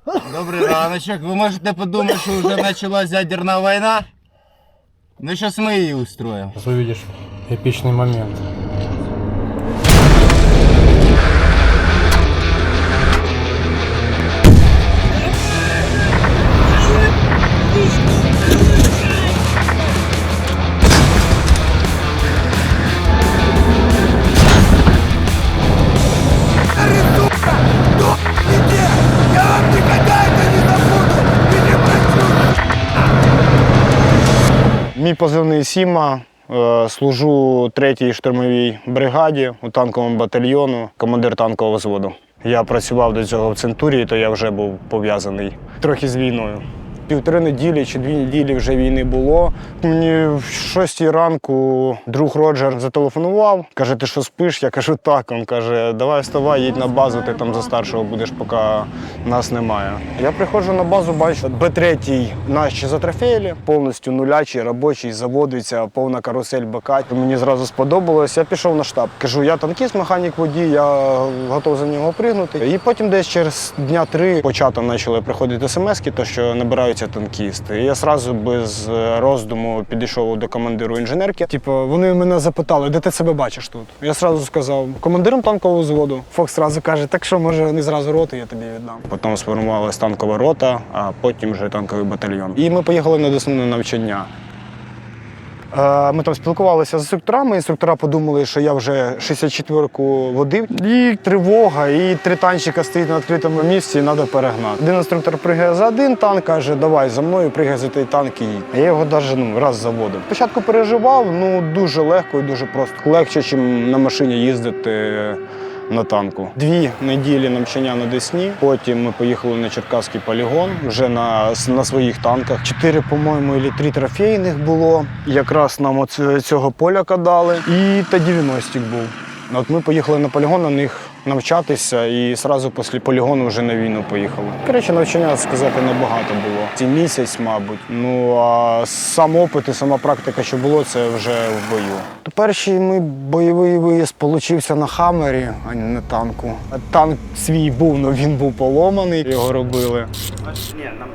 Добрий раночок. Ви можете подумати, що вже почалась ядерна війна? Ну, зараз ми її устроїмо. Сейчас увидишь эпичный момент. Мій позивний Сіма, служу 3-й штурмовій бригаді у танковому батальйону, командир танкового взводу. Я працював до цього в Центурії, то я вже був пов'язаний трохи з війною. 1,5 неділі чи 2 неділі вже війни було. Мені в 6 ранку друг Роджер зателефонував, каже, ти що спиш? Я кажу, так. Він каже, давай вставай, їдь на базу, ти там за старшого будеш, поки нас немає. Я приходжу на базу, бачу, Б3 нас ще затрофеїли, повністю нулячий, робочий, заводиться, повна карусель БК. Мені зразу сподобалось, я пішов на штаб. Кажу, я танкіст, механік водій, я готов за нього пригнути. І потім десь через дня 3 по чатам почали приходити смски, то що набираються танкісти. І я одразу без роздуму підійшов до командиру інженерки. Типу, вони мене запитали, де ти себе бачиш тут? Я одразу сказав, командиром танкового взводу. Фокс одразу каже, так що, може, не зразу роти, я тобі віддам. Потім сформувалась танкова рота, а потім вже танковий батальйон. І ми поїхали на основне навчання. Ми там спілкувалися з інструктора подумали, що я вже 64-ку водив. І тривога, і 3 танчика стоїть на відкритому місці, і треба перегнати. Один інструктор пригає за один танк, каже, давай за мною, пригай за той танк і їдь. Я його навіть раз заводив. Спочатку переживав, дуже легко і дуже просто. Легше, ніж на машині їздити на танку. 2 неділі навчання на Десні, потім ми поїхали на Черкаський полігон, вже на своїх танках. 4, по-моєму, або 3 трофейних було. Якраз нам цього поляка дали. І Т-90 був. От ми поїхали на полігон на них навчатися і одразу після полігону вже на війну поїхали. Коротше, навчання, сказати, небагато було. Ці місяць, мабуть. Ну, а сам опит і сама практика, що було, це вже в бою. Перший мій бойовий виїзд получився на Хаммері, а не на танку. Танк свій був, але він був поломаний, його робили. Ні, нам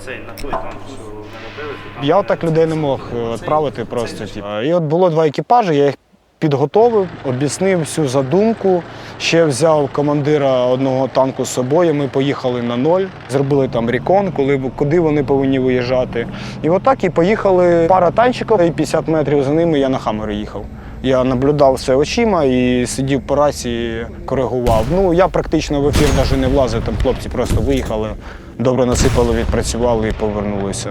цей на той танк, що не робили. Я отак людей не мог відправити просто. І от було 2 екіпажі, я їх підготовив, об'яснив всю задумку, ще взяв командира одного танку з собою, ми поїхали на 0, зробили там рекон, куди вони повинні виїжджати. І отак і поїхали пара танчиків, і 50 метрів за ними я на Хаммері їхав. Я наблюдав все очима і сидів по рації, коригував. Ну, я практично в ефір навіть не влазив, там хлопці просто виїхали, добре насипали, відпрацювали і повернулися.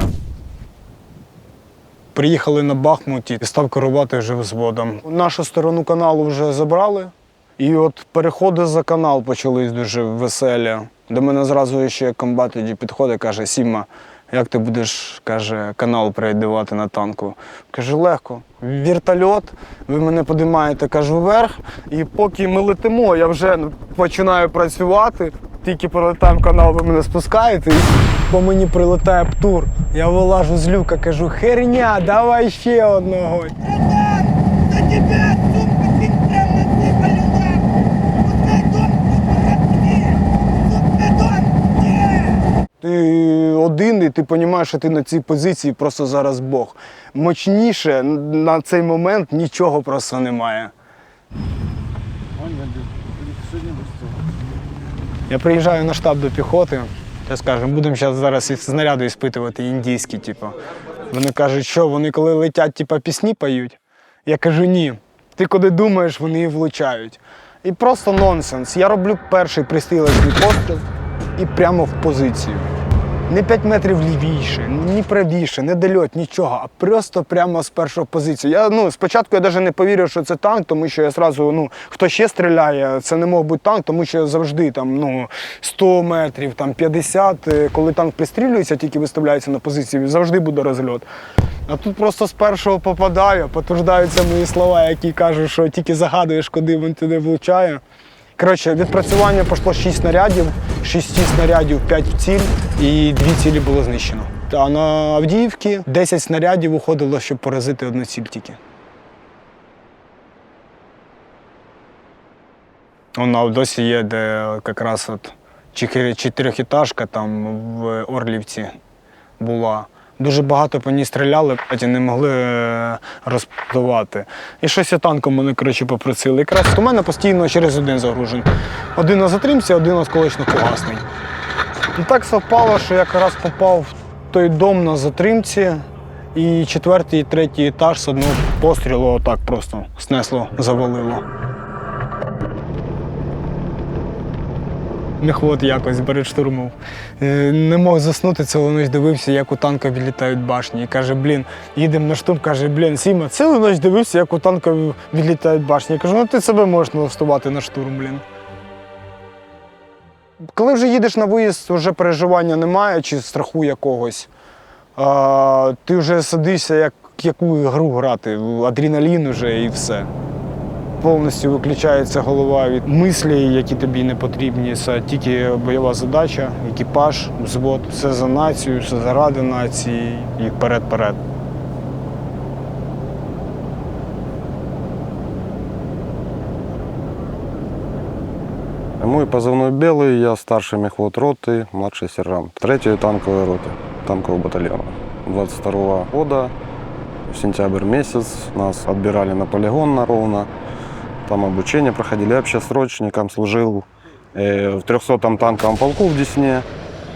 Приїхали на Бахмуті і став керувати вже взводом. Нашу сторону каналу вже забрали. І от переходи за канал почались дуже веселі. До мене зразу ще комбат тоді підходить, каже, Сіма, як ти будеш, каже, канал перейдувати на танку? Кажу, легко. Вертольот, ви мене підіймаєте, кажу, вверх. І поки ми летимо, я вже починаю працювати. Тільки пролетаємо канал, ви мене спускаєте, і по мені прилетає птур. Я вилажу з люка, кажу, херня, давай ще одного. Братан, за тебя, сука, пинцем насыпали нахуй! Пускай дом, сука, разбит! Сука, дом, где? Ти один і ти розумієш, що ти на цій позиції просто зараз Бог. Мощніше на цей момент нічого просто немає. Я приїжджаю на штаб до піхоти, я скажу, будемо зараз із снаряду іспитувати індійські, типу. Вони кажуть, що вони коли летять, типу, пісні поють. Я кажу, ні. Ти куди думаєш, вони і влучають. І просто нонсенс. Я роблю перший пристрілочний постріл і прямо в позицію. Не 5 метрів лівіше, ні правіше, не дольот, нічого, а просто прямо з першої позиції. Спочатку я навіть не повірив, що це танк, тому що я одразу, хто ще стріляє, це не мог бути танк, тому що завжди там, 100 метрів, там 50, коли танк пристрілюється, тільки виставляється на позиції, завжди буде розльот. А тут просто з першого попадаю, підтверджуються мої слова, які кажуть, що тільки загадуєш, куди він туди влучає. Коротше, відпрацювання пішло 6 снарядів, 6 снарядів 5 в ціль і 2 цілі було знищено. А на Авдіївці 10 снарядів уходило, щоб поразити одну ціль тільки. Вона досі є, де якраз чотирьохетажка там в Орлівці була. Дуже багато по ній стріляли, і не могли розподувати. І щось я танком мене, коротше, попросили. Якраз у мене постійно через один загружений. Один на затримці, один осколочно-фугасний. І так совпало, що я якраз попав в той дом на затримці, і четвертий і третій етаж з одного пострілу отак просто снесло, завалило. Мехвод якось перед штурмом. Не мог заснути, цілу ніч дивився, як у танка відлітають башні. І каже, блін, їдемо на штурм, каже, Сіма, цілу ніч дивився, як у танка відлітають башні. Я кажу, ну ти себе можеш налаштувати на штурм, блін. Коли вже їдеш на виїзд, вже переживання немає чи страху якогось. Ти вже садишся, як яку гру грати, адреналін вже і все. Повністю виключається голова від мислей, які тобі не потрібні. Це тільки бойова задача, екіпаж, взвод. Все за націю, все заради нації і вперед-вперед. Мой позывной «Белый», я старший мехвод роты, младший сержант 3-й танковой роты, танкового батальона. 22-го года, в сентябрь месяц, нас отбирали на полигон на Ровно. Там обучение проходили. Я вообще срочником служил в 300-м танковом полку в Десне,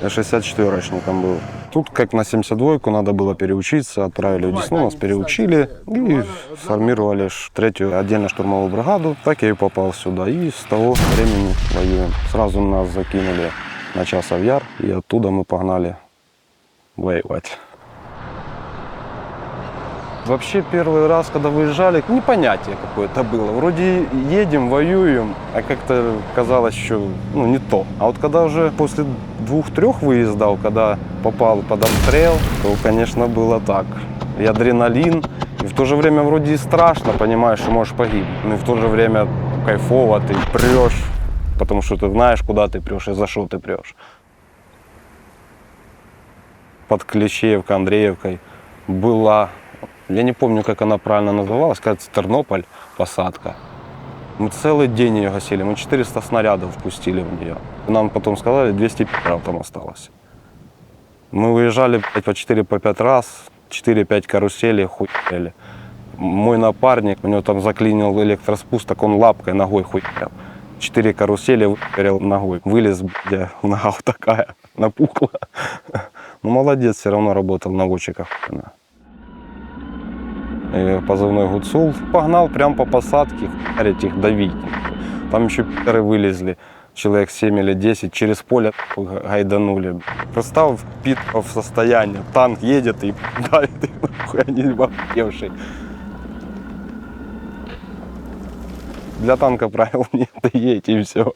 64-очником был. Тут, как на 72-ку, надо было переучиться, отправили в Десну, нас переучили и сформировали 3-ю отдельно штурмовую бригаду. Так я и попал сюда, и с того времени воюем. Сразу нас закинули на Часов Яр, и оттуда мы погнали воевать. Вообще первый раз, когда выезжали, непонятие какое-то было. Вроде едем, воюем, а как-то казалось, что не то. А вот когда уже после 2-3 выездов, когда попал под обстрел, то, конечно, было так. И адреналин, и в то же время вроде и страшно, понимаешь, что можешь погибнуть. Но и в то же время кайфово, ты прешь, потому что ты знаешь, куда ты прешь и за что ты прешь. Под Клещеевкой, Андреевкой была... Я не помню, как она правильно называлась, кажется, Тернополь, посадка. Мы целый день ее гасили, мы 400 снарядов впустили в нее. Нам потом сказали, 200 пи***ов там осталось. Мы выезжали по 4-5 раз, 4-5 каруселей, хуяли. Мой напарник, у него там заклинил электроспуск, так он лапкой, ногой хуял. 4 карусели выперел ногой. Вылез, блядь, нога вот такая, напухла. Ну, молодец, все равно работал наводчиком. Позывной Гуцул. Погнал прям по посадке, хуярить их, давить. Там еще пи***ры вылезли, человек 7 или 10, через поле гайданули. Представь, пи***ов состояние, танк едет и давит, и нахуй они объевшие. Для танка правил нет, ты едь и все.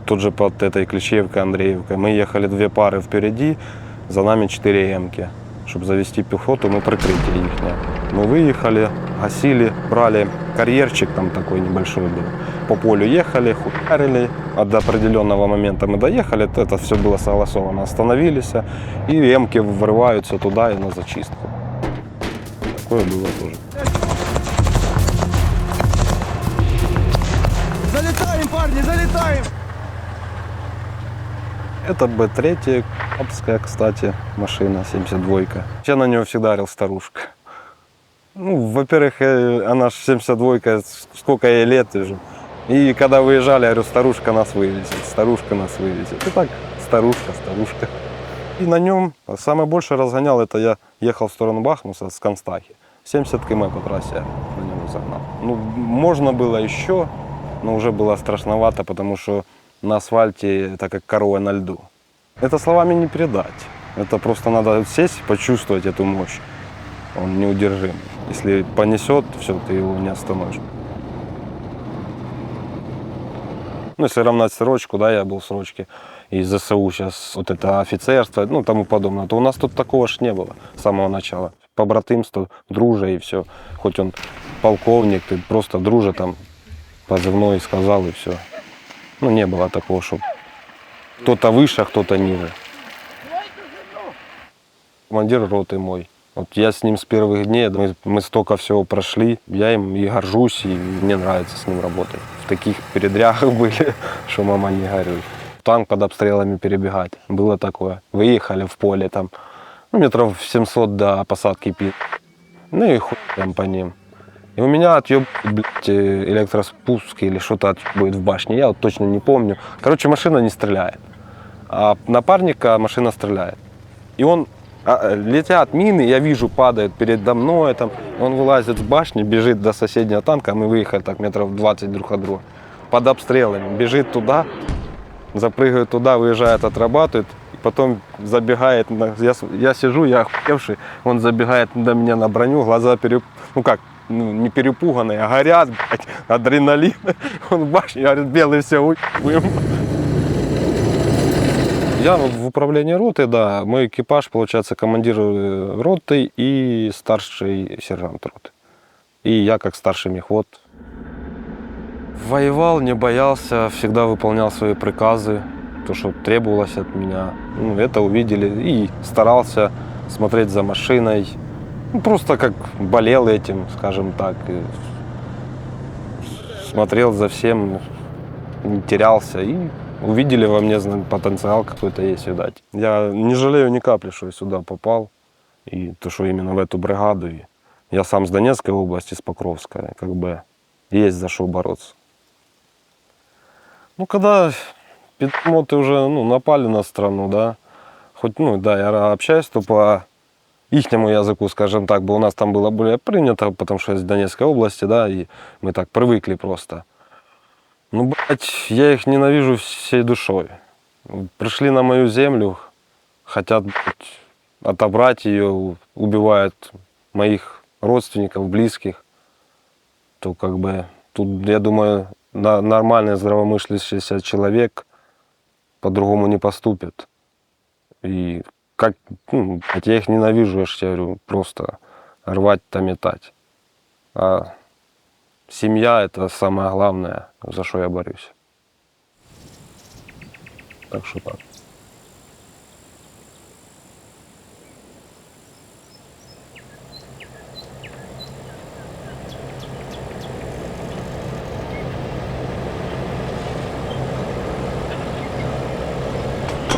Тут же под этой Клещеевкой, Андреевкой мы ехали 2 пары впереди, за нами 4 эмки. Чтобы завести пехоту, мы прикрытие ихнее. Мы выехали, гасили, брали карьерчик, там такой небольшой был. По полю ехали, хуярили. А до определенного момента мы доехали, это все было согласовано. Остановились, и эмки врываются туда и на зачистку. Такое было тоже. Залетаем, парни, залетаем! Это Б3, Капская, кстати, машина, 72-ка. Я на нее всегда орал старушка. Ну, во-первых, она ж 72-ка, сколько ей лет уже. И когда выезжали, я говорю, старушка нас вывезет, старушка нас вывезет. И так, старушка, старушка. И на нем самое больше разгонял, это я ехал в сторону Бахмуса с Констахи. 70 км по трассе я на него загнал. Ну, можно было еще, но уже было страшновато, потому что на асфальте это как корова на льду. Это словами не передать. Это просто надо сесть, почувствовать эту мощь. Он неудержим. Если понесет, все, ты его не остановишь. Ну, если равнять срочку, да, я был в срочке, и ЗСУ сейчас вот это офицерство, ну, тому подобное, то у нас тут такого ж не было с самого начала. Побратимство, дружа и все. Хоть он полковник, ты просто дружа там позывной сказал и все. Ну, не было такого, что кто-то выше, а кто-то ниже. Командир роты мой, Вот я с ним с первых дней, мы столько всего прошли, я им и горжусь, и мне нравится с ним работать. В таких передрягах были, что мама не горюй. Танк под обстрелами перебегать, было такое. Выехали в поле там, ну, метров 700 до посадки пи. Ну и хуй там по ним. И у меня отъебывает электроспуск или что-то отъебывает в башне, я вот точно не помню. Короче, машина не стреляет, а напарника машина стреляет. И он, летят мины, я вижу, падает передо мной, там, он вылазит с башни, бежит до соседнего танка, мы выехали так метров 20 друг от друга, под обстрелами, бежит туда, запрыгивает туда, выезжает, отрабатывает, и потом забегает, я сижу, я охуевший, он забегает до меня на броню, глаза не перепуганные, а горят, блядь, адреналин, он в башне, говорит, белый все, уебываем. Я в управлении роты, да, мой экипаж, получается, командир роты и старший сержант роты. И я как старший мехвод. Воевал, не боялся, всегда выполнял свои приказы, то, что требовалось от меня. Ну, это увидели и старался смотреть за машиной. Ну, просто как болел этим, скажем так. И смотрел за всем, не терялся. И увидели во мне потенциал какой-то есть, видать. Я не жалею ни капли, что я сюда попал. И то, что именно в эту бригаду. И я сам с Донецкой области, с Покровска. Как бы есть за что бороться. Ну, когда пидмоты уже напали на страну, да, хоть, я общаюсь, то по ихнему языку, скажем так, у нас там было более принято, потому что я из Донецкой области, да, и мы так привыкли просто. Ну, блядь, я их ненавижу всей душой. Пришли на мою землю, хотят, блядь, отобрать ее, убивают моих родственников, близких, то как бы тут, я думаю, нормальный здравомыслящийся человек по-другому не поступит. И как, я их ненавижу, я же тебе говорю, просто рвать-то метать. А семья — это самое главное, за что я борюсь. Так что так.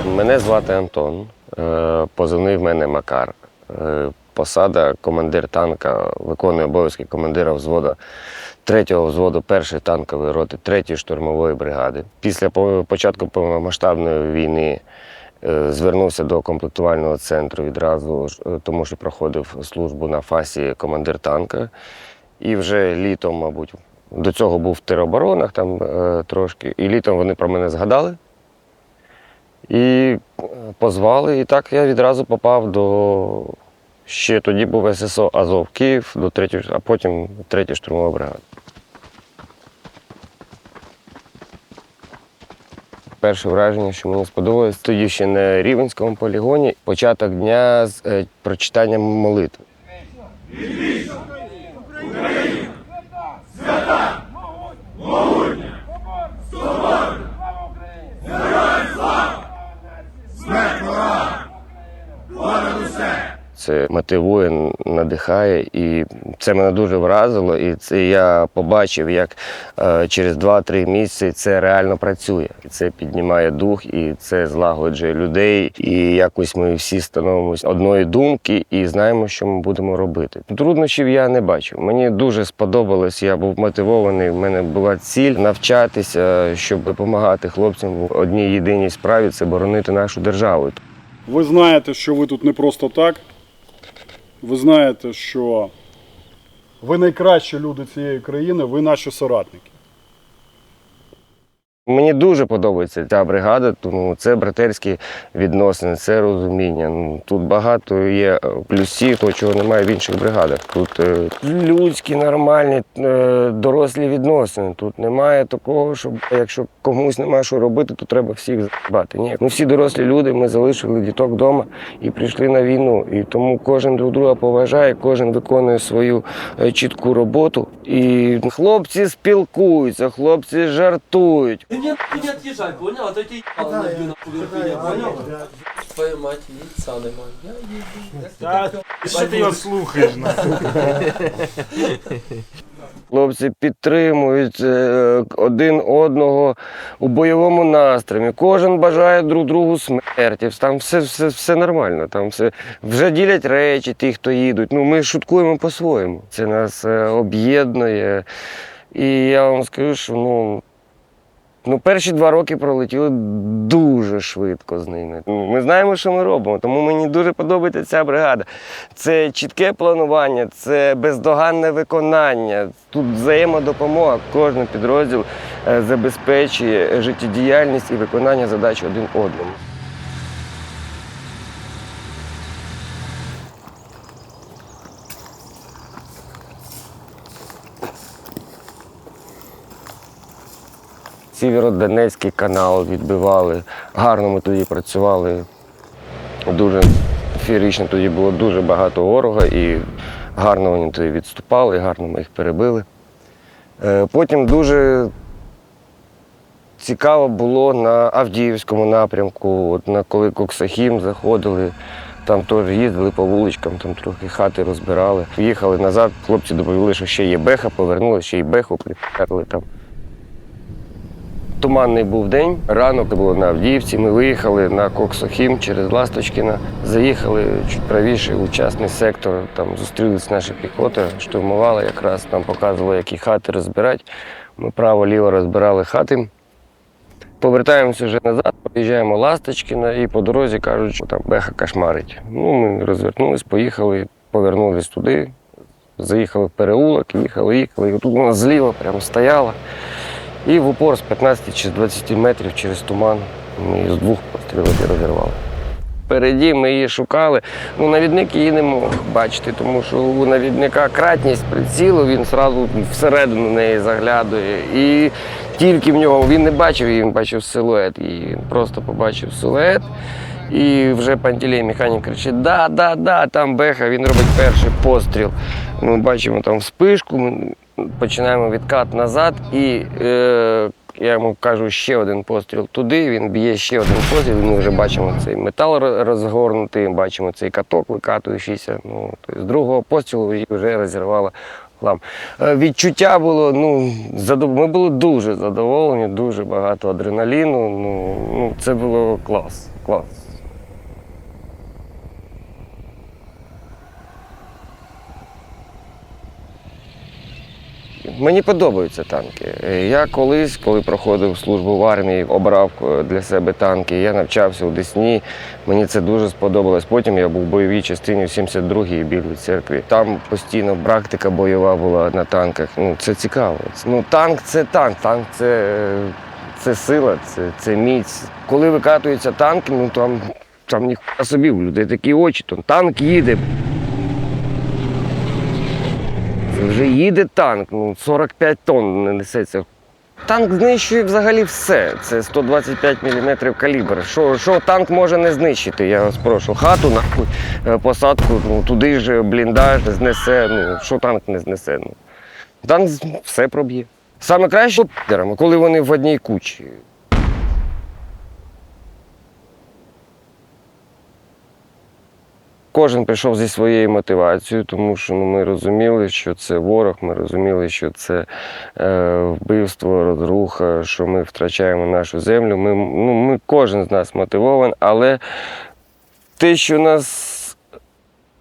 Мене звати Антон, позивний в мене Макар. Посада командир танка, виконує обов'язки командира взводу 3-го взводу 1-ї танкової роти 3-ї штурмової бригади. Після початку повномасштабної війни звернувся до комплектувального центру відразу, тому що проходив службу на фасі командир танка. І вже літом, мабуть, до цього був в тероборонах там трошки, і літом вони про мене згадали. І позвали, і так я відразу попав до, ще тоді був ССО Азов Київ, до 3-ї, а потім 3-ї штурмової бригади. Перше враження, що мені сподобалось, тоді ще на Рівненському полігоні, початок дня з прочитанням молитви. Це мотивує, надихає, і це мене дуже вразило. І це я побачив, як через 2-3 місяці це реально працює. Це піднімає дух, і це злагоджує людей. І якось ми всі становимося одної думки і знаємо, що ми будемо робити. Труднощів я не бачив. Мені дуже сподобалось, я був мотивований, в мене була ціль навчатися, щоб допомагати хлопцям в одній єдиній справі – це боронити нашу державу. Ви знаєте, що ви тут не просто так. Ви знаєте, що ви найкращі люди цієї країни, ви наші соратники. Мені дуже подобається ця бригада, тому це братерські відносини, це розуміння. Тут багато є плюсів, того, чого немає в інших бригадах. Тут людські, нормальні, дорослі відносини. Тут немає такого, що якщо комусь немає що робити, то треба всіх забати. Ні, ми всі дорослі люди, ми залишили діток вдома і прийшли на війну. І тому кожен друг друга поважає, кожен виконує свою чітку роботу. І хлопці спілкуються, хлопці жартують. мне не отъезжай, понял? А то тебе ебало набью нахуй меня, понял? Твою мать, яйца нема. Що ти його слухаєш? Хлопці підтримують один одного у бойовому настрої. Кожен бажає друг другу смерті. Там все нормально. Там все вже ділять речі, ті, хто їдуть. Ну, ми шуткуємо по-своєму. Це нас об'єднує. І я вам скажу, що перші 2 роки пролетіли дуже швидко з ними. Ми знаємо, що ми робимо, тому мені дуже подобається ця бригада. Це чітке планування, це бездоганне виконання. Тут взаємодопомога. Кожен підрозділ забезпечує життєдіяльність і виконання задач один одному. Сєвєродонецький канал відбивали, гарно ми тоді працювали, дуже феєрично, тоді було дуже багато ворога і гарно вони тоді відступали, гарно ми їх перебили. Потім дуже цікаво було на Авдіївському напрямку, коли Коксахім заходили, там теж їздили по вуличкам, там трохи хати розбирали. Їхали назад, хлопці доповіли, що ще є Беха, повернули, ще й Беху прип'ятили там. Туманний був день, ранок було на Авдіївці, ми виїхали на Коксохім через Ласточкіна, заїхали чуть правіше у частний сектор, там зустрілись наша піхота, штурмувала якраз, нам показували, які хати розбирати. Ми право-ліво розбирали хати. Повертаємося вже назад, проїжджаємо Ласточкіна і по дорозі кажуть, що там Беха кошмарить. Ми розвернулись, поїхали, повернулись туди, заїхали в переулок, їхали, і тут вона зліва прямо стояла. І в упор з 15 чи з 20 метрів через туман ми її з 2 пострілів розірвали. Впереді ми її шукали. Навідник її не мог бачити, тому що у навідника кратність прицілу, він одразу всередину неї заглядує. І тільки в нього він не бачив її, він бачив силует. І він просто побачив силует. І вже Пантелей, механік, кричить: да, там Беха, він робить перший постріл. Ми бачимо там вспишку, ми починаємо відкат назад, і я йому кажу, ще один постріл туди, він б'є ще один постріл, ми вже бачимо цей метал розгорнутий, бачимо цей каток викатуючийся. З другого пострілу її вже розірвало хлам. Відчуття було, ми були дуже задоволені, дуже багато адреналіну, це було клас. Мені подобаються танки. Я колись, коли проходив службу в армії, обрав для себе танки. Я навчався у Десні, мені це дуже сподобалось. Потім я був в бойовій частині в 72-й Білій церкві. Там постійно практика бойова була на танках. Це цікаво. Танк – це танк, танк – це сила, це міць. Коли викатується танк, там ніхуя собі, у людей такі очі, танк їде. Вже їде танк, 45 тонн не несеться. Танк знищує взагалі все. Це 125 мм калібр. Що танк може не знищити? Я вас прошу. Хату, посадку, туди ж бліндаж знесе. Що танк не знесе? Танк все проб'є. Саме краще підерами, коли вони в одній кучі. Кожен прийшов зі своєю мотивацією, тому що ми розуміли, що це ворог, ми розуміли, що це вбивство, розруха, що ми втрачаємо нашу землю. Ми кожен з нас мотивований, але те, що нас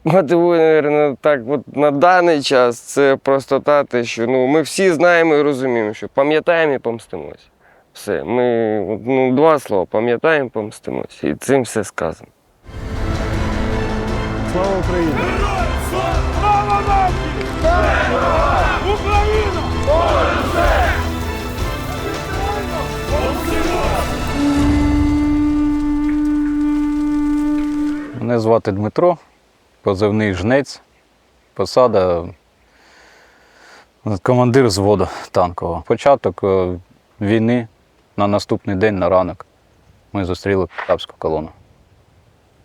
мотивує, мабуть, так на даний час, це простота, те, що ми всі знаємо і розуміємо, що пам'ятаємо і помстимось. Все, ми 2 слова: пам'ятаємо, помстимось. І цим все сказано. Слава Україні! Слава нації! Україна! Мене звати Дмитро, позивний Жнець, посада командир взводу танкового. Початок війни на наступний день на ранок ми зустріли кацапську колону.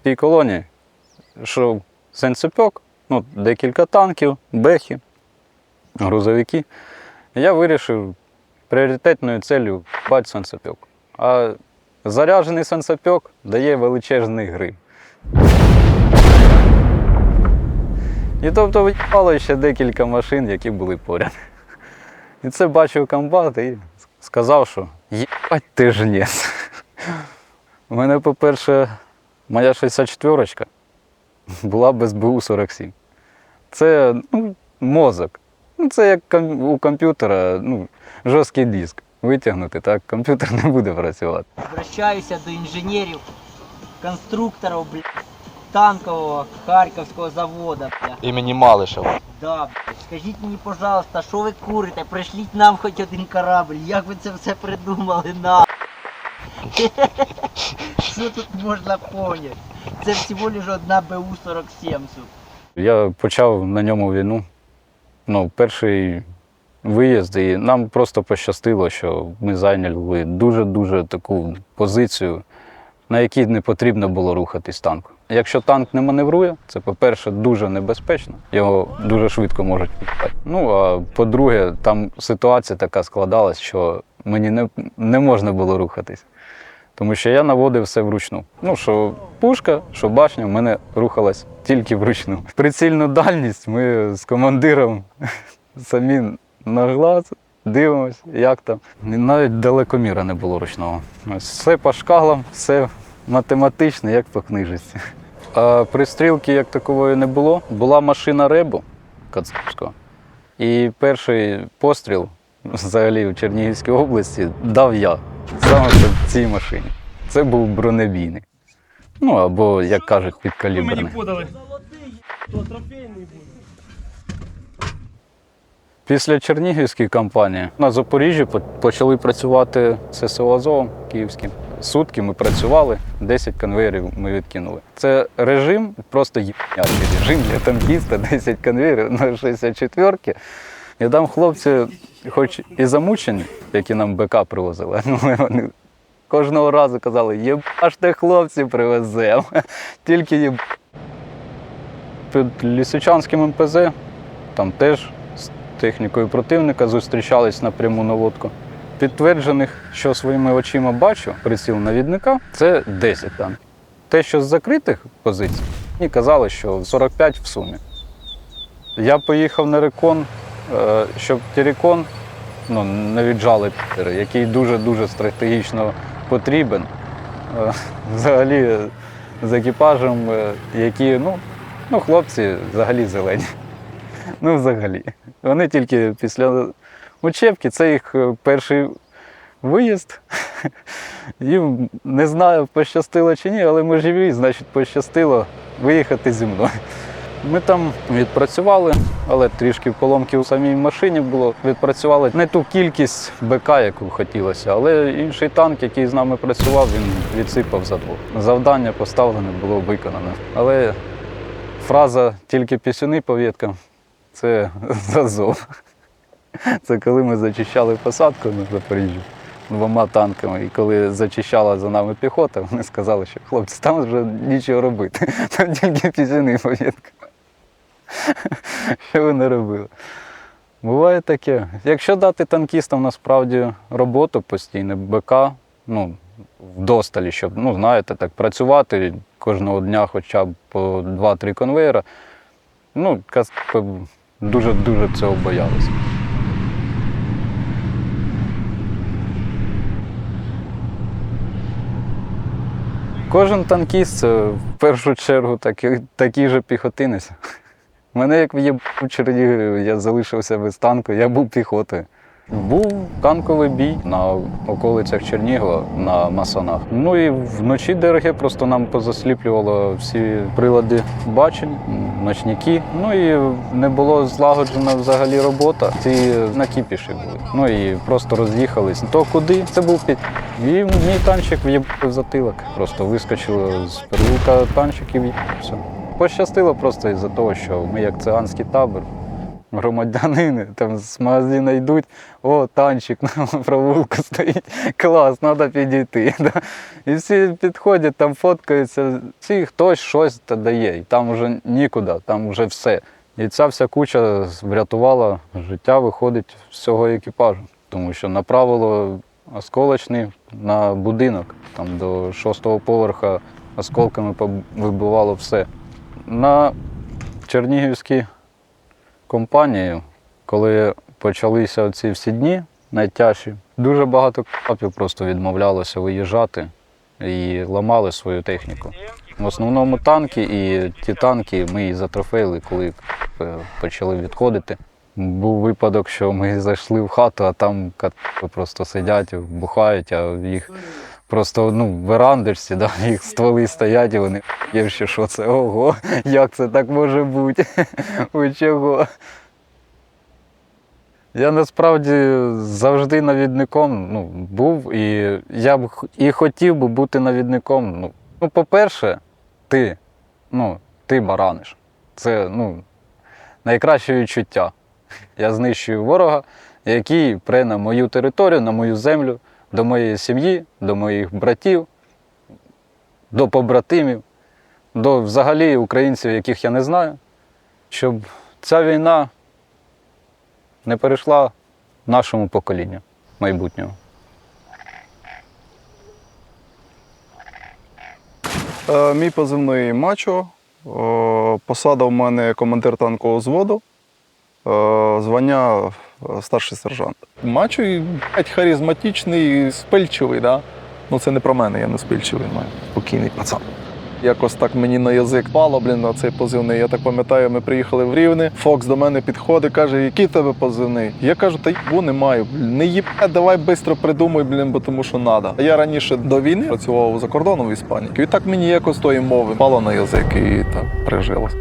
В цій колоні йшов сенцепьок, декілька танків, бехи, грузовики. Я вирішив пріоритетною целью бать санцепьок. А заряджений санцепьок дає величезний гриб. І тобто виїхало ще декілька машин, які були поряд. І це бачив комбат і сказав, що «Єбать ти ж ніс». У мене, по-перше, моя 64-ка була без БУ-47. Це мозок. Це як у комп'ютера жорсткий диск. Витягнути, так комп'ютер не буде працювати. Обращаюся до інженерів, конструкторів, танкового Харківського заводу. Імені Малишева. Да, скажіть мені, пожалуйста, що ви курите? Пришліть нам хоч один корабль. Як ви це все придумали, на? Що тут можна поняти? Це всього лише одна БУ-47. Я почав на ньому війну. Перший виїзд, і нам просто пощастило, що ми зайняли дуже-дуже таку позицію, на якій не потрібно було рухатись танку. Якщо танк не маневрує, це, по-перше, дуже небезпечно, його дуже швидко можуть підпати. А по-друге, там ситуація така складалась, що мені не можна було рухатись. Тому що я наводив все вручну. Що пушка, що башня в мене рухалась тільки вручну. Прицільну дальність ми з командиром самі на глаз дивимося, як там. Навіть далекоміра не було ручного. Все по шкалам, все математично, як по книжці. А пристрілки як такової не було. Була машина РЕБу Кацапського. І перший постріл взагалі в Чернігівській області дав я. Саме в цій машині. Це був бронебійний. Або, як кажуть, підкаліберний. Після Чернігівської кампанії на Запоріжжі почали працювати ССО Азов київським. Сутки ми працювали, 10 конвеєрів ми відкинули. Це режим, просто єбнячий режим для танкіста, 10 конвеєрів на 64-ки. І там хлопці, хоч і замучені, які нам БК привозили, вони кожного разу казали, єбаште хлопці привеземо, тільки єб. Під Лисичанським МПЗ, там теж з технікою противника зустрічались напряму наводку. Підтверджених, що своїми очима бачу, приціл навідника, це 10 танків. Те, що з закритих позицій, мені казали, що 45 в сумі. Я поїхав на рекон, щоб Терекон навіджали Пітери, який дуже-дуже стратегічно потрібен. Взагалі з екіпажем, які, хлопці взагалі зелені. Взагалі. Вони тільки після учебки, це їх перший виїзд. Їм, не знаю, пощастило чи ні, але ми живі, значить пощастило виїхати зі мною. Ми там відпрацювали, але трішки поломки у самій машині було. Відпрацювали не ту кількість БК, яку хотілося, але інший танк, який з нами працював, він відсипав за двох. Завдання поставлене було виконане. Але фраза «тільки пісюни по веткам» – це з Азов. Це коли ми зачищали посадку на Запоріжжі 2 танками, і коли зачищала за нами піхота, вони сказали, що хлопці, там вже нічого робити, там тільки пісюни по веткам. Що ви не робили? Буває таке. Якщо дати танкістам насправді роботу постійно, БК, вдосталі, щоб, знаєте, так працювати кожного дня хоча б по 2-3 конвейера, Кацапи дуже-дуже цього боялися. Кожен танкіст – це в першу чергу такий же піхотинець. Мене як в'єб у Чернігові, я залишився без танку, я був піхотою. Був танковий бій на околицях Чернігова, на Масанах. І вночі ДРГ просто нам позасліплювало всі прилади бачень, ночники. І не було злагоджена взагалі робота. Ці на кіпіші були. І просто роз'їхались. То куди? Це був під. І мій танчик в'єб в затилок. Просто вискочило з переулка танчик і в'єбався. Пощастило просто із-за того, що ми як циганський табор. Громадянини там з магазину йдуть, о, танчик на провулку стоїть, клас, треба підійти. І всі підходять, там фоткаються, всі хтось щось дає, і там вже нікуди, там вже все. І ця вся куча врятувала життя, виходить, всього екіпажу. тому що направило осколочний на будинок. Там до 6-го поверха осколками вибивало все. На чернігівській компанії, коли почалися ці всі дні найтяжчі, дуже багато капів просто відмовлялося виїжджати і ламали свою техніку. В основному танки, і ті танки ми і затрофеїли, коли почали відходити. Був випадок, що ми зайшли в хату, а там катки просто сидять, бухають, а їх просто верандишся, да, їх стволи стоять, і вони є, що це, ого, як це так може бути, ви чого? Я насправді завжди навідником був, і я б і хотів би бути навідником. По-перше, ти бараниш. Це найкраще відчуття. Я знищую ворога, який пре на мою територію, на мою землю, до моєї сім'ї, до моїх братів, до побратимів, до взагалі українців, яких я не знаю, щоб ця війна не перейшла нашому поколінню майбутнього. Мій позивний Мачо, посада в мене командир танкового взводу, звання старший сержант. Мачо харизматичний, спильчивий, да? Це не про мене, я не спильчивий, спокійний пацан. Якось так мені на язик пало, на цей позивний. Я так пам'ятаю, ми приїхали в Рівне, Фокс до мене підходить, каже, який в тебе позивний? Я кажу, та їбу не маю, не їбе, давай швидко придумай, бо тому що треба. Я раніше до війни працював за кордоном в Іспанії. І так мені якось тої мови пало на язик і так прижилось.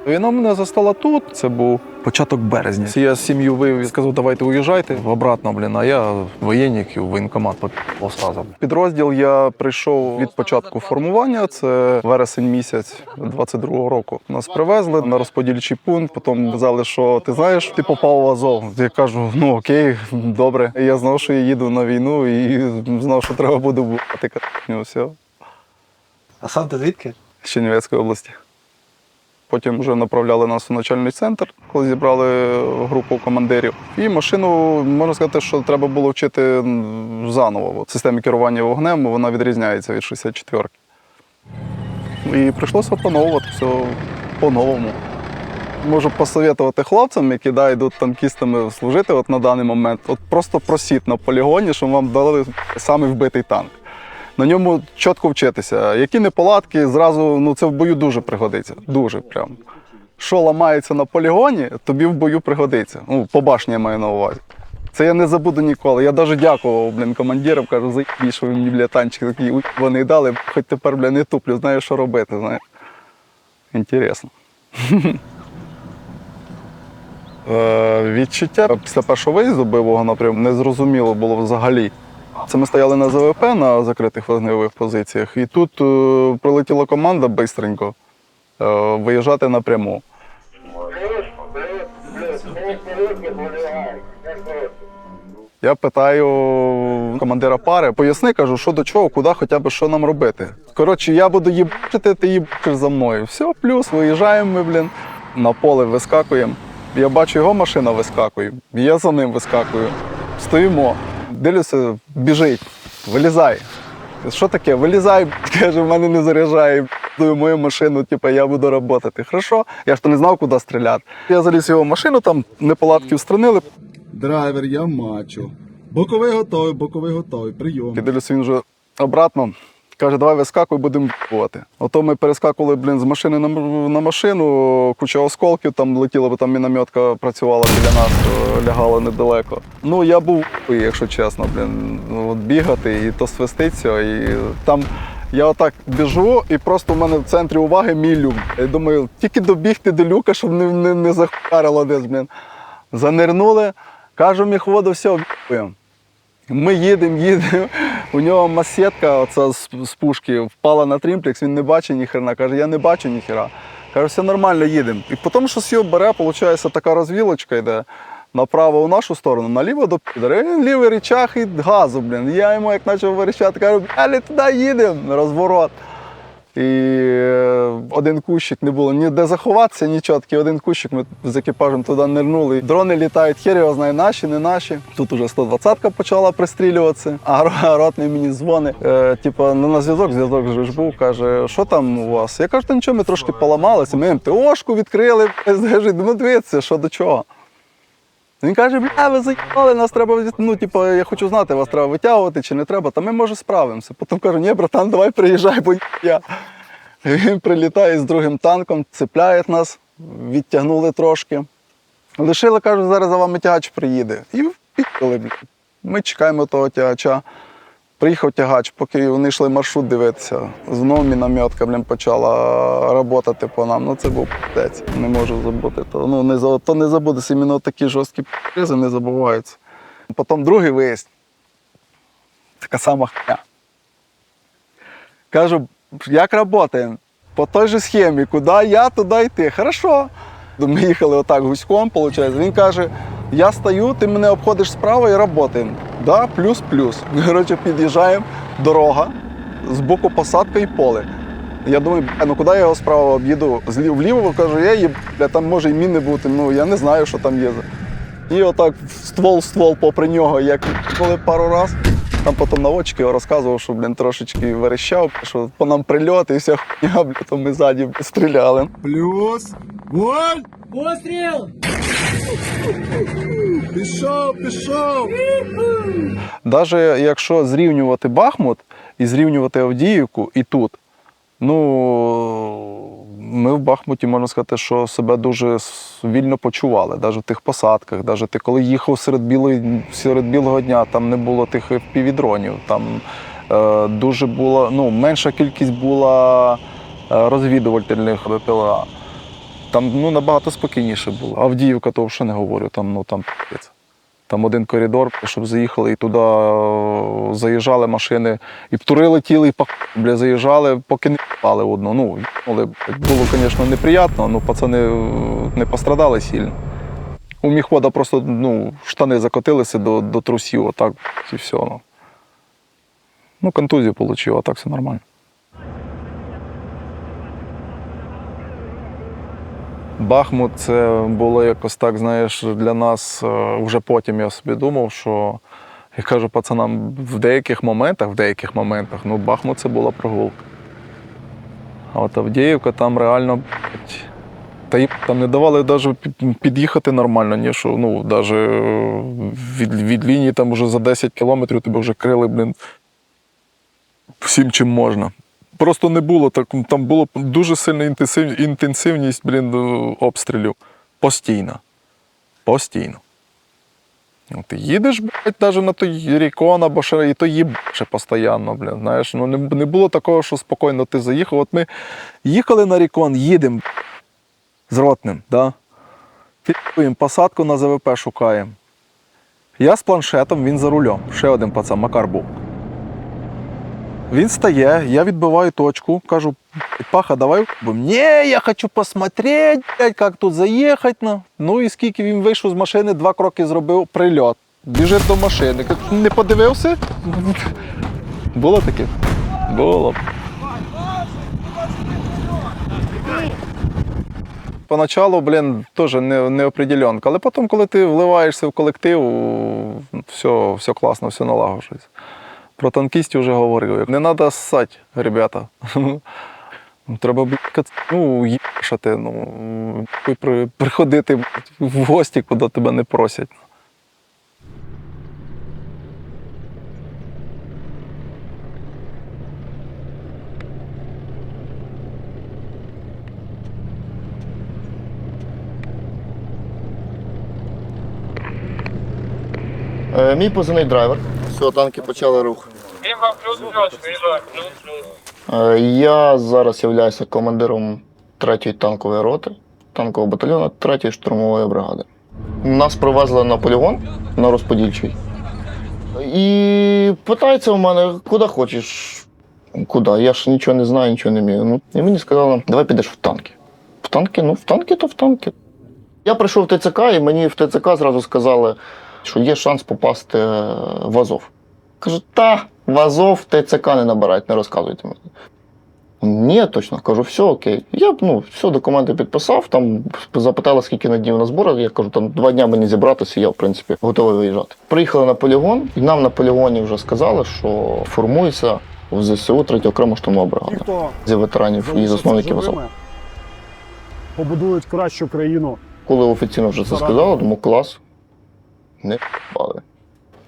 Війна мене застала тут, це був початок березня. Я сім'ю вивів і сказав, давайте уїжджайте обратно, а я воєнник і в воєнкомат сразу. Підрозділ я прийшов від початку формування, це вересень місяць 22-го року. Нас привезли на розподільчий пункт, потім казали, що ти знаєш, ти попав в Азов. Я кажу, окей, добре. Я знав, що я їду на війну і знав, що треба буде вбивати. Все. А сам ти звідки? З Чернівецької області. Потім вже направляли нас у начальний центр, коли зібрали групу командирів. І машину, можна сказати, що треба було вчити заново. В системі керування вогнем вона відрізняється від 64-ки. І прийшлося опановувати все по-новому. Можу посоветувати хлопцям, які йдуть танкістами служити на даний момент, просто просіть на полігоні, щоб вам дали саме вбитий танк. На ньому чітко вчитися. Які неполадки, зразу, це в бою дуже пригодиться. Дуже прям. Що ламається на полігоні, тобі в бою пригодиться. По башні я маю на увазі. Це я не забуду ніколи. Я навіть дякував, командирам, кажу, заїбіть, що ви мені, танчики такі вони дали, хоч тепер, не туплю, знаю, що робити, знаєш. Інтересно. Відчуття після першого виїзду бойового напрямку незрозуміло було взагалі. Це ми стояли на ЗВП, на закритих вогневих позиціях, і тут прилетіла команда швидко виїжджати напряму. Я питаю командира пари, поясни, кажу, що до чого, куди, хоча б що нам робити. Коротше, я буду їбачити, ти їбачиш за мною. Все, плюс, виїжджаємо ми, на поле вискакуємо. Я бачу, його машина вискакує, я за ним вискакую. Стоїмо. Дивлюся, біжить, вилізай. Що таке? Вилізай, каже, в мене не заряджає, мою машину, я буду працювати. Хорошо, я ж то не знав, куди стріляти. Я заліз в його машину, там неполадки встранили. Драйвер, я Мачо. Боковий готовий, прийом. І дивлюся, він вже обратно. Каже, давай вискакуй, будемо бувати. Ото ми перескакували, з машини на машину, куча осколків, там летіла, бо там мінометка працювала біля нас, лягала недалеко. Я був, якщо чесно, бігати, і то свиститься, і там я отак біжу, і просто в мене в центрі уваги мій люк. Я думаю, тільки добігти до люка, щоб не захуярило десь, Занирнули, кажу, міхводу, все, б'ємо. Ми їдемо, у нього масетка оця з пушки впала на трімплекс, він не бачить ніхрена, каже, я не бачу ніхера. Каже, все нормально, їдемо. І потім щось його бере, виходить, така розвілочка йде, направо в нашу сторону, наліво до підера. Він лівий рычаг і газу, Я йому як почав вирішати, кажу, туди їдемо, розворот. І один кущик не було ніде заховатися, нічого, такий один кущик, ми з екіпажем туди нирнули. Дрони літають, хер його знає, наші, не наші. Тут уже 120-ка почала пристрілюватися, а ротний мені дзвонить. Типу, на зв'язок же ж був, каже, що там у вас? Я кажу, та нічого, ми трошки поламалися, ми МТОшку відкрили, ну дивіться, що до чого. Він каже, бля, ви заїбали, нас треба, ну, типу, я хочу знати, вас треба витягувати чи не треба, та ми, може, справимося. Потім кажу, ні, братан, давай приїжджай, бо я. Він прилітає з другим танком, цепляє нас, відтягнули трошки. Лишили, кажуть, зараз за вами тягач приїде. І впітали, бля. Ми чекаємо того тягача. Приїхав тягач, поки вони йшли маршрут дивитися. Знову мінометка, блін, почала працювати по нам. Ну це був п***ець, не можу забути. То не забудеться, іменно такі жорсткі кризи не забуваються. Потім другий виїзд. Така сама хуйня. Кажу, як працюємо? По той же схемі, куди я, туди йти. Хорошо. Ми їхали отак гуськом, виходить. Він каже, я стою, ти мене обходиш справа і працюємо. Да, плюс-плюс. Коротше, під'їжджаємо, дорога, збоку посадка і поле. Я думаю, ну куди я його справа об'їду? Вліво, кажу, там може і міни бути, ну я не знаю, що там є. І отак ствол попри нього, як коли пару раз. Там потім наводчик його розказував, що, блін, трошечки верещав, що по нам прильоти і вся хуйня, блін, то ми ззаді стріляли. Плюс. Вон! Постріл! Пішов! Навіть якщо зрівнювати Бахмут і зрівнювати Авдіївку і тут, ну, ми в Бахмуті, можна сказати, що себе дуже вільно почували, навіть в тих посадках, навіть ти коли їхав серед білого дня, там не було тих FPV-дронів, там дуже була, ну, менша кількість була розвідувальних БПЛА. Там, ну, набагато спокійніше було. Авдіївка, то взагалі не говорю, там, ну, там п***ець. Там один коридор, щоб заїхали, і туди заїжджали машини, і птури летіли, і заїжджали, поки не впали одну. Ну, було, звісно, неприємно, але пацани не пострадали сильно. У міхвода просто, ну, штани закотилися до трусів, отак, і все. Ну, контузію отримав, а так все нормально. Бахмут це було якось так, знаєш, для нас, вже потім я собі думав, що, я кажу пацанам, в деяких моментах, ну, Бахмут це була прогулка. А от Авдіївка там реально, там не давали навіть під'їхати нормально, ні, що, ну, навіть від лінії там вже за 10 кілометрів тебе вже крили, блін, всім чим можна. Просто не було так, там була дуже сильна інтенсивність, блін, обстрілів. Постійно. Ти їдеш, блядь, навіть на той рікон, або ще, і то їбаше постійно, блін, знаєш. Ну, не було такого, що спокійно ти заїхав. От ми їхали на рікон, їдемо з ротним, да? Фіксуємо посадку на ЗВП, шукаємо. Я з планшетом, він за рулем. Ще один пацан, Макар був. Він стає, я відбиваю точку, кажу, Паха, давай. Ні, я хочу посмотреть, як тут заїхати. Ну і скільки він вийшов з машини, 2 кроки зробив, прильот. Біжить до машини. Не подивився? Було таке? Було. Поначалу, блін, теж неопределенка. Але потім, коли ти вливаєшся в колектив, все класно, все налагоджується. Про танкістів вже говорив. Не треба ссати, ребята. Треба, ну, їхати, ну, приходити в гості, куди тебе не просять. Мій позивний драйвер. Все, танки почали рух. Я зараз являюся командиром 3-ї танкової роти, танкового батальйону 3-ї штурмової бригади. Нас привезли на полігон, на розподільчий. І питається у мене, куди хочеш. Куди? Я ж нічого не знаю, нічого не вмію. Ну, і мені сказали, давай підеш в танки. В танки? Ну, в танки, то в танки. Я прийшов в ТЦК, і мені в ТЦК зразу сказали, що є шанс попасти в Азов. Кажу, в Азов ТЦК не набирають, не розказуйте мені. Ні, точно. Кажу, все окей. Я все, документи підписав, там запитали, скільки на днів на зборах. Я кажу, там 2 дні мені зібратися, я, в принципі, готовий виїжджати. Приїхали на полігон, і нам на полігоні вже сказали, що формується в ЗСУ 3-я окрема штурмова бригада. Зі ветеранів і засновників АЗОВ. Побудують кращу країну. Коли офіційно вже це сказали, думаю, клас. Не бали.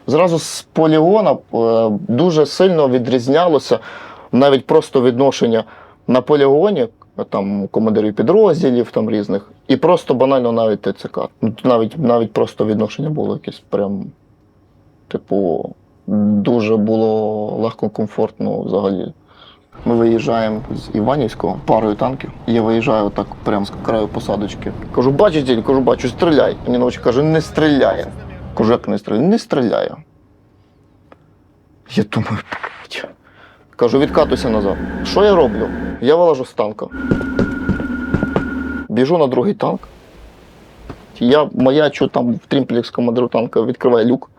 Зразу з полігона дуже сильно відрізнялося навіть просто відношення на полігоні, там командирів підрозділів там різних, і просто банально навіть ТЦК. Навіть просто відношення було якесь прям, типу, дуже було легко, комфортно взагалі. Ми виїжджаємо з Іванівського парою танків. Я виїжджаю отак прямо з краю посадочки. Кажу, бачиш, дідь? Кажу, бачу, стріляй. Мені на очі каже, не стріляє. Кажу, як не стріляє? Не стріляє. Я думаю, блядь. Кажу, відкатуйся назад. Що я роблю? Я вилажу з танка. Біжу на другий танк. Я маячу там в трімплікс командиру танка, відкриває люк.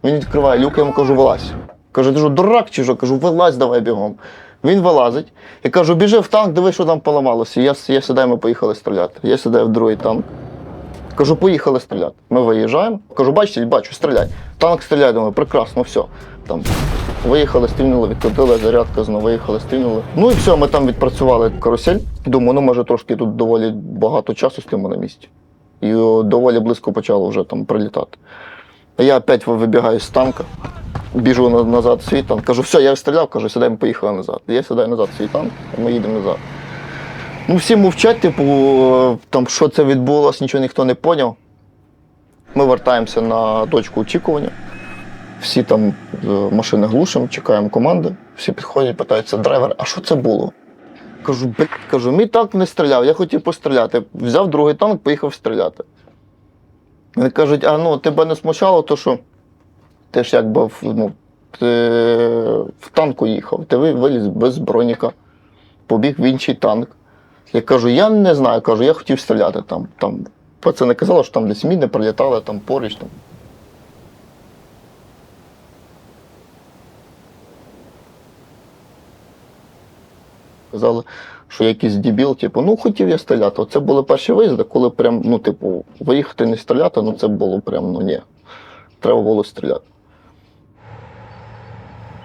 Він відкриває люк, я йому кажу, вилазь. Кажу, ти що, дурак чи що? Кажу, вилазь давай бігом. Він вилазить. Я кажу, біжи в танк, диви, що там поламалося. Я сідаю, ми поїхали стріляти. Я сідаю в другий танк. Кажу, поїхали стріляти. Ми виїжджаємо. Кажу, бачите, бачу, стріляй. Танк стріляє, думаю, прекрасно, все. Там виїхали, стрільнули, відкотили, зарядка знову, виїхали, стрільнули. Ну і все, ми там відпрацювали карусель. Думаю, може трошки тут доволі багато часу стоїмо на місці. І доволі близько почало вже там прилітати. Я опять вибігаю з танка, біжу назад в свій танк. Кажу, все, я стріляв, кажу, сідаємо, поїхали назад. Я сідаю назад в свій танк, ми їдемо назад. Ну, всі мовчать, типу, там, що це відбулося, нічого ніхто не поняв. Ми вертаємося на точку очікування. Всі там машини глушимо, чекаємо команди. Всі підходять, питаються, драйвер, а що це було? Кажу, мій танк не стріляв, я хотів постріляти. Взяв другий танк, поїхав стріляти. Вони кажуть, тебе не смущало, то що ти ж якби ти в танку їхав, ти виліз без броніка, побіг в інший танк. Я кажу, я не знаю, кажу, я хотів стріляти там. Пацани казали, що там десь міни прилітали, там поруч. Там. Казали, що якийсь дебіл, типу, хотів я стріляти. Оце були перші виїзди, коли прям, виїхати не стріляти, це було прям, ні. Треба було стріляти.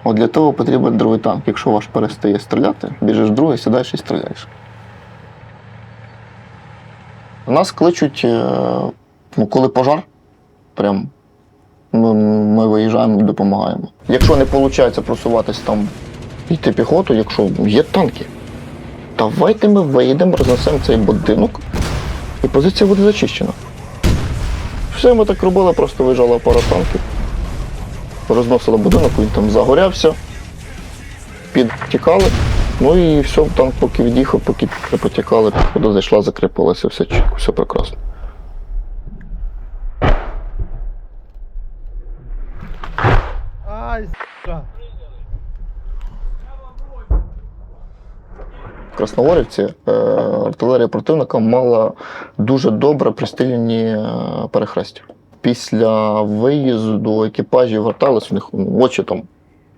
От для того потрібен другий танк. Якщо ваш перестає стріляти, біжиш другий, сідаєш і стріляєш. Нас кличуть, коли пожар, прям, ми виїжджаємо і допомагаємо. Якщо не виходить просуватись там, йти піхоту, якщо є танки, давайте ми виїдемо, рознесемо цей будинок і позиція буде зачищена. Все, ми так робили, просто виїжджала пара танків, розносили будинок, він там загорявся, підтікали, і все, танк поки від'їхав, поки потікали, піхота зайшла, закріпилася, все чітко, все прекрасно. Ай, сука. В Красногорівці артилерія противника мала дуже добре пристріляні перехрестя. Після виїзду екіпажів вертались, у них очі там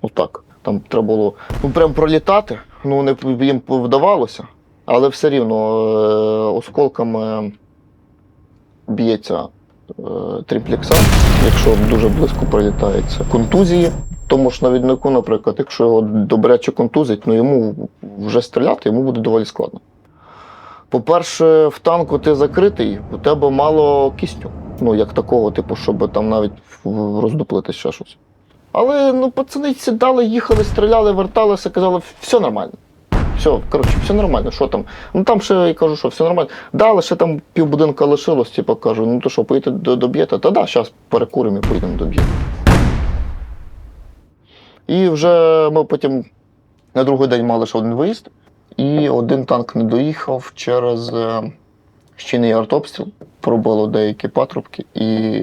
отак. Там треба було прям пролітати, їм вдавалося, але все рівно осколками б'ється триплекса, якщо дуже близько прилітається. Контузії. Тому ж навіднику, наприклад, якщо його добряче контузить, йому вже стріляти, йому буде доволі складно. По-перше, в танку ти закритий, у тебе мало кисню. Як такого, типу, щоб там навіть роздуплитись ще щось. Але, пацани сідали, їхали, стріляли, верталися, казали, все нормально. Все нормально, що там? Там ще, я кажу, що все нормально. Да, лише там півбудинка лишилось, типу, кажу, то що, поїдете доб'єте? Та да, зараз перекуримо і поїдемо доб'єте. І вже ми потім на другий день мали ще один виїзд, і один танк не доїхав через щільний артобстріл, пробило деякі патрубки, і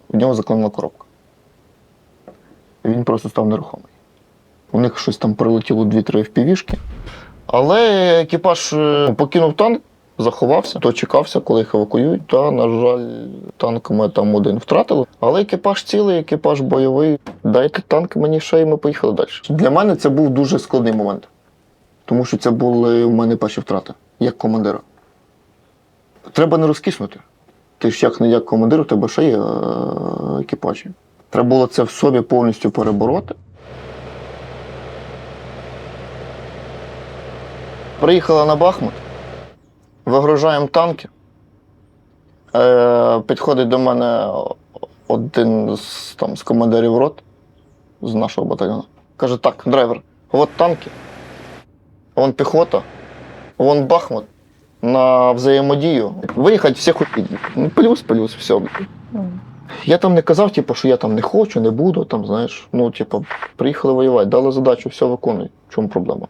в нього заклинила коробка. Він просто став нерухомий. У них щось там прилетіло 2-3 FPV-шки, але екіпаж покинув танк, заховався, дочекався, коли їх евакуюють. Та, на жаль, танк ми там один втратили. Але екіпаж цілий, екіпаж бойовий. Дайте танк мені ще, і ми поїхали далі. Для мене це був дуже складний момент. Тому що це були у мене перші втрати, як командира. Треба не розкиснути. Ти ж як не як командир, у тебе ще є екіпажі. Треба було це в собі повністю перебороти. Приїхали на Бахмут, вигружаємо танки. Підходить до мене один з командирів рот з нашого батальйону. Каже, так, драйвер, от танки, вон піхота, вон Бахмут, на взаємодію. Виїхати всіх убити. Плюс, все. Я там не казав, типу, що я там не хочу, не буду, там, знаєш. Ну, типу, приїхали воювати, дали задачу, все виконуй. В чому проблема?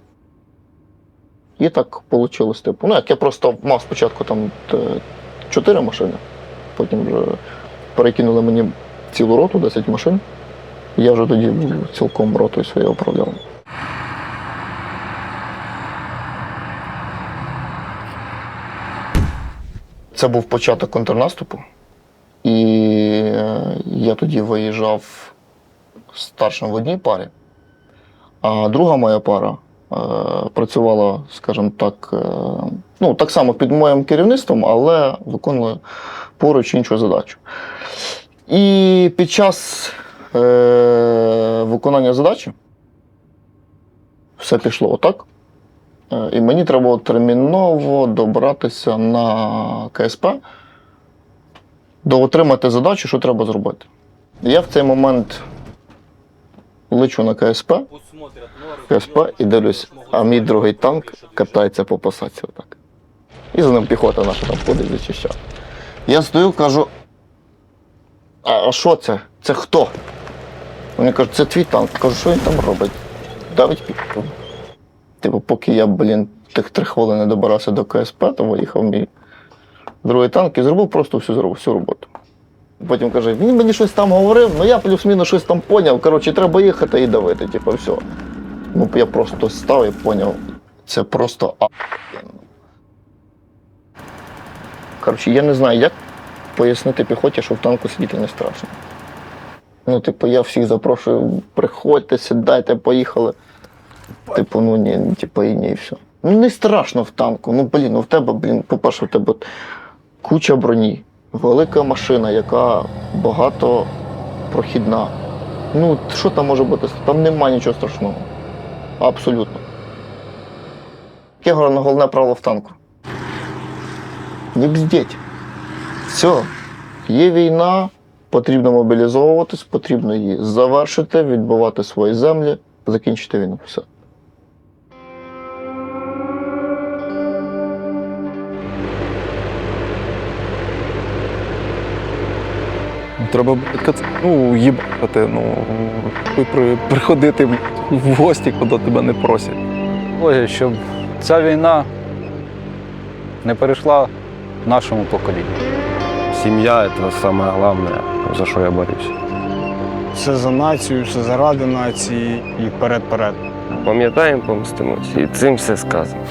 І так вийшло, типу. Ну, як я просто мав спочатку там 4 машини, потім вже перекинули мені цілу роту, 10 машин. І я вже тоді цілком ротою своєю управляв. Це був початок контрнаступу. І я тоді виїжджав старшим в одній парі, а друга моя пара працювала, скажімо так, ну, так само під моїм керівництвом, але виконувала поруч іншу задачу. І під час виконання задачі все пішло отак. І мені треба було терміново добратися на КСП, доотримати задачу, що треба зробити. Я в цей момент лечу на КСП і дивлюсь, а мій другий танк катається по посадці отак. І за ним піхота наша там ходить, зачищає. Я стою, кажу, а що це? Це хто? Вони кажуть, це твій танк. Кажу, що він там робить? Давить піхоту. Типу, поки я, тих 3 хвилини добирався до КСП, то виїхав мій другий танк і зробив просто всю роботу. Потім каже, він мені щось там говорив, ну я плюс-мінус щось там поняв, коротше, треба їхати і давити, типу, все. Ну, я просто став і поняв, це просто ахуєнно. Коротше, я не знаю, як пояснити піхоті, що в танку сидіти не страшно. Ну, типу, я всіх запрошую, приходьте, сідайте, поїхали. Типу, ну ні, типу, і ні, і все. Ну, не страшно в танку, ну, в тебе, по-перше, в тебе куча броні, велика машина, яка багатопрохідна. Ну, що там може бути? Там немає нічого страшного. Абсолютно. Яке головне правило в танку? Не бздіть. Все. Є війна, потрібно мобілізовуватись, потрібно її завершити, відбивати свої землі, закінчити війну. Все. Треба їбати, приходити в гості, куди тебе не просять. Ось, щоб ця війна не перейшла нашому поколінню. Сім'я – це саме головне, за що я борюсь. Все за націю, все заради нації і вперед-вперед. Пам'ятаємо, помстимось. І цим все сказано.